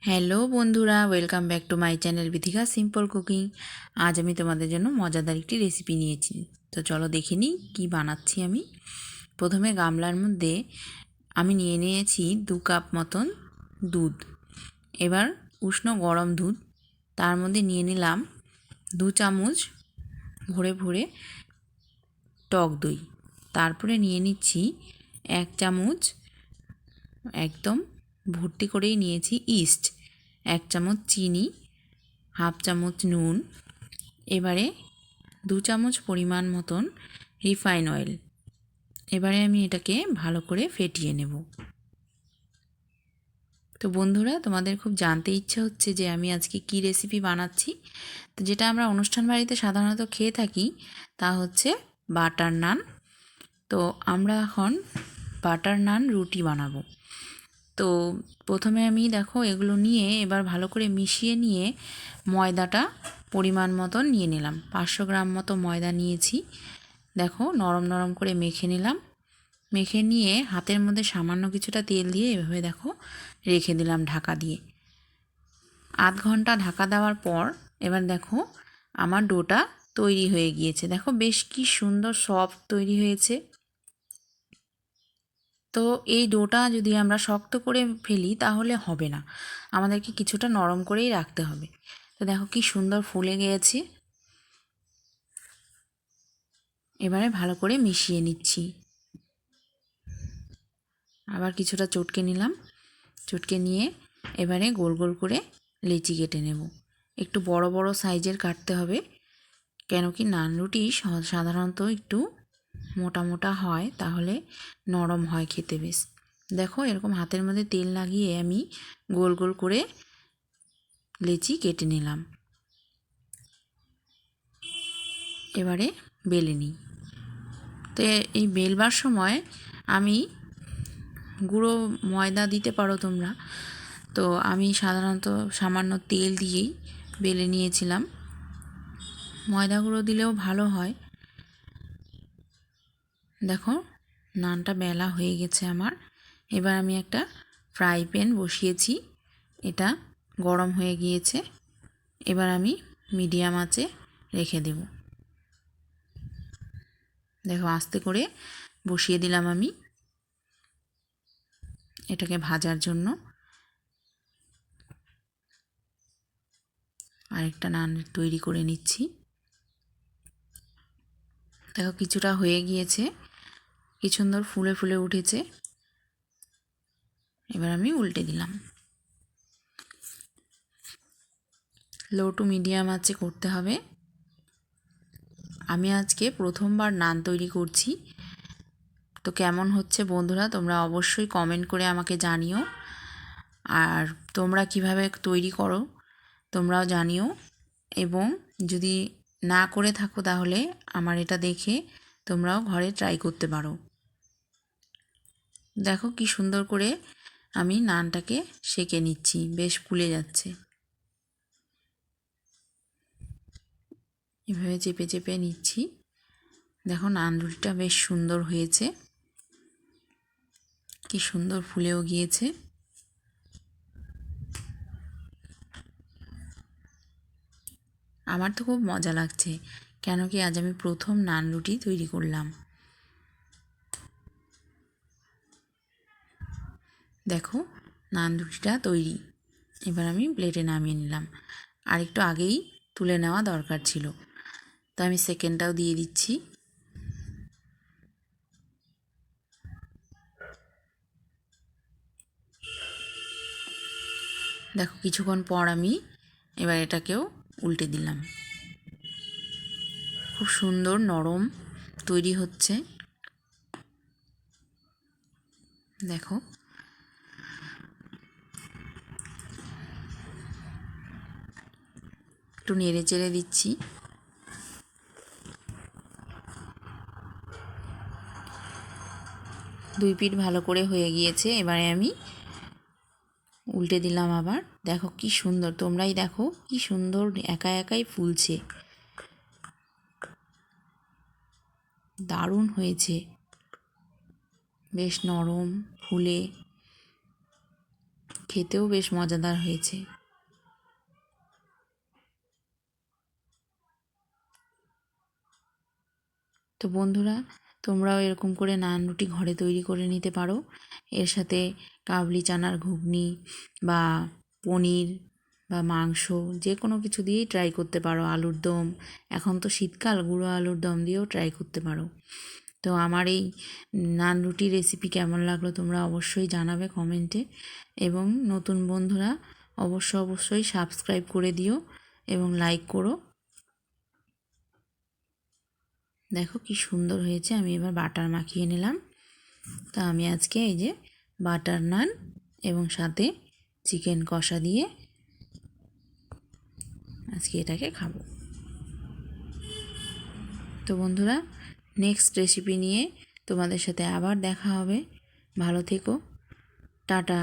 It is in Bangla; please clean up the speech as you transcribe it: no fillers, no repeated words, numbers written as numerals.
হ্যালো বন্ধুরা, welcome back to my channel Bithika simple cooking. আজ আমি তোমাদের জন্য মজাদার একটি রেসিপি নিয়েছি। তো চলো দেখে নিই কী বানাচ্ছি আমি। প্রথমে গামলার মধ্যে আমি নিয়ে নিয়েছি 2 কাপ মতন দুধ। এবার উষ্ণ গরম দুধ, তার মধ্যে নিয়ে নিলাম 2 চামচ ভরে ভরে টক দই। তারপরে নিয়ে নিচ্ছি 1 চামচ, একদম ভর্তি করেই নিয়েছি ইস্ট, 1 চামচ চিনি, হাফ চামচ নুন। এবারে 2 চামচ পরিমাণ মতন রিফাইন অয়েল। এবারে আমি এটাকে ভালো করে ফেটিয়ে নেব। তো বন্ধুরা, তোমাদের খুব জানতে ইচ্ছে হচ্ছে যে আমি আজকে কি রেসিপি বানাচ্ছি। তো যেটা আমরা অনুষ্ঠান বাড়িতে সাধারণত খেয়ে থাকি তা হচ্ছে বাটার নান। তো আমরা এখন বাটার নান রুটি বানাবো। তো প্রথমে আমি দেখো এগুলো নিয়ে এবার ভালো করে মিশিয়ে নিয়ে ময়দাটা পরিমাণ মতন নিয়ে নিলাম। 500 গ্রাম মতো ময়দা নিয়েছি। দেখো নরম নরম করে মেখে নিলাম। মেখে নিয়ে হাতের মধ্যে সামান্য কিছুটা তেল দিয়ে এভাবে দেখো রেখে দিলাম ঢাকা দিয়ে। আধ ঘন্টা ঢাকা দেওয়ার পর এবার দেখো আমার ডোটা তৈরি হয়ে গিয়েছে। দেখো বেশ কি সুন্দর সফট তৈরি হয়েছে। তো এই ডোটা যদি আমরা শক্ত করে ফেলি তাহলে হবে না, আমাদেরকে কিছুটা নরম করেই রাখতে হবে। তো দেখো কি সুন্দর ফুলে গিয়েছে। এবারে ভালো করে মিশিয়ে নিচ্ছি। আবার কিছুটা চটকে নিলাম। চটকে নিয়ে এবারে গোল গোল করে লেচি কেটে নেব। একটু বড় বড় সাইজের কাটতে হবে, কেন কি নান রুটি সাধারণত একটু মোটা মোটা হয়, তাহলে নরম হয় খেতে বেশ। দেখো এরকম হাতের মধ্যে তেল লাগিয়ে আমি গোল গোল করে লেচি কেটে নিলাম। এবারে বেলে নিই। তো এই বেলবার সময় আমি গুঁড়ো ময়দা দিতে পারো তোমরা। তো আমি সাধারণত সামান্য তেল দিয়েই বেলে নিয়েছিলাম। ময়দা গুঁড়ো দিলেও ভালো হয়। দেখো নানটা বেলা হয়ে গেছে আমার। এবার আমি একটা ফ্রাই প্যান বসিয়েছি, এটা গরম হয়ে গিয়েছে। এবার আমি মিডিয়াম আঁচে রেখে দেব। দেখো আস্তে করে বসিয়ে দিলাম আমি এটাকে ভাজার জন্য। আরেকটা নান তৈরি করে নিচ্ছি। দেখো কিছুটা হয়ে গিয়েছে, কি সুন্দর ফুলে ফুলে উঠেছে। এবার আমি উল্টে দিলাম। লো টু মিডিয়াম আঁচে করতে হবে। আমি আজকে প্রথমবার নান তৈরি করছি। তো কেমন হচ্ছে বন্ধুরা তোমরা অবশ্যই কমেন্ট করে আমাকে জানিও। আর তোমরা কিভাবে তৈরি করো তোমরাও জানিও। এবং যদি না করে থাকো তাহলে আমার এটা দেখে তোমরাও ঘরে ট্রাই করতে পারো। দেখো কি সুন্দর করে আমি নানটাকে সেঁকে নিচ্ছি, বেশ ফুলে যাচ্ছে। এভাবে চেপে চেপে নিচ্ছি। দেখো নান রুটিটা বেশ সুন্দর হয়েছে, কি সুন্দর ফুলেও গিয়েছে। আমার তো খুব মজা লাগছে, কেন কি আজ আমি প্রথম নান রুটি তৈরি করলাম। দেখো নান রুটিটা তৈরি। এবার আমি প্লেটে নামিয়ে নিলাম। আর একটু আগেই তুলে নেওয়া দরকার ছিল, তো আমি সেকেন্ডটাও দিয়ে দিচ্ছি। দেখো কিছুক্ষণ পর আমি এবার এটাকেও উল্টে দিলাম। খুব সুন্দর নরম তৈরি হচ্ছে। দেখো একটু নেড়ে চেড়ে দিচ্ছি। দুই পিঠ ভালো করে হয়ে গিয়েছে। এবারে আমি উল্টে দিলাম আবার। দেখো কি সুন্দর, তোমরাই দেখো কি সুন্দর একা একাই ফুলছে, দারুণ হয়েছে, বেশ নরম ফুলে। খেতেও বেশ মজাদার হয়েছে। তো বন্ধুরা, তোমরাও এরকম করে নান রুটি ঘরে তৈরি করে নিতে পারো। এর সাথে কাবলি চানার ঘুগনি বা পনির বা মাংস যে কোনো কিছু দিয়েই ট্রাই করতে পারো। আলুর দম, এখন তো শীতকাল, গুঁড়ো আলুর দম দিয়েও ট্রাই করতে পারো। তো আমার এই নান রুটি রেসিপি কেমন লাগলো তোমরা অবশ্যই জানাবে কমেন্টে, এবং নতুন বন্ধুরা অবশ্যই সাবস্ক্রাইব করে দিও এবং লাইক করো। দেখো কি সুন্দর হয়েছে। আমি এবার বাটার মাখিয়ে নিলাম। তো আমি আজকে এই যে বাটার নান এবং সাথে চিকেন কষা দিয়ে আজকে এটাকে খাবো। তো বন্ধুরা, নেক্সট রেসিপি নিয়ে তোমাদের সাথে আবার দেখা হবে। ভালো থেকো, টাটা।